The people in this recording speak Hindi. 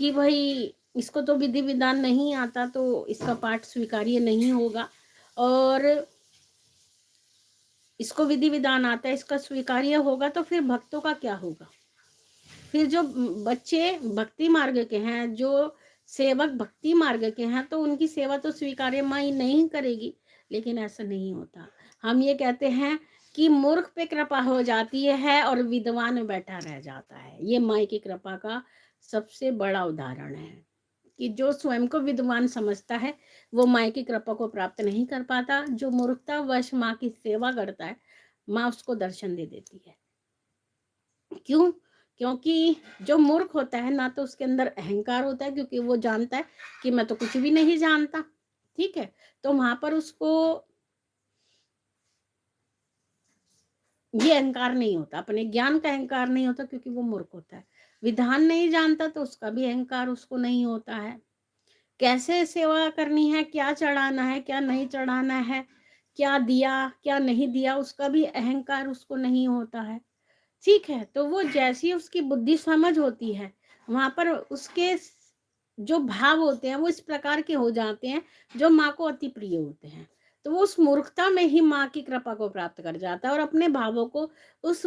कि भाई इसको तो विधि विधान नहीं आता तो इसका पाठ स्वीकार्य नहीं होगा, और इसको विधि विधान आता है, इसका स्वीकार्य होगा, तो फिर भक्तों का क्या होगा? फिर जो बच्चे भक्ति मार्ग के हैं, जो सेवक भक्ति मार्ग के हैं, तो उनकी सेवा तो स्वीकार्य माई नहीं करेगी। लेकिन ऐसा नहीं होता। हम ये कहते हैं कि मूर्ख पे कृपा हो जाती है और विद्वान बैठा रह जाता है। ये माई की कृपा का सबसे बड़ा उदाहरण है कि जो स्वयं को विद्वान समझता है वो माई की कृपा को प्राप्त नहीं कर पाता। जो मूर्खतावश माँ की सेवा करता है, माँ उसको दर्शन दे देती है। क्यों? क्योंकि जो मूर्ख होता है ना, तो उसके अंदर अहंकार होता है, क्योंकि वो जानता है कि मैं तो कुछ भी नहीं जानता। ठीक है, तो वहां पर उसको ये अहंकार नहीं होता, अपने ज्ञान का अहंकार नहीं होता, क्योंकि वो मूर्ख होता है। विधान नहीं जानता तो उसका भी अहंकार उसको नहीं होता है। कैसे सेवा करनी है, क्या चढ़ाना है, क्या नहीं चढ़ाना है, क्या दिया क्या नहीं दिया, उसका भी अहंकार उसको नहीं होता है। ठीक है, तो वो जैसी उसकी बुद्धि समझ होती है, वहां पर उसके जो भाव होते हैं वो इस प्रकार के हो जाते हैं जो माँ को अति प्रिय होते हैं। तो वो उस मूर्खता में ही माँ की कृपा को प्राप्त कर जाता है और अपने भावों को उस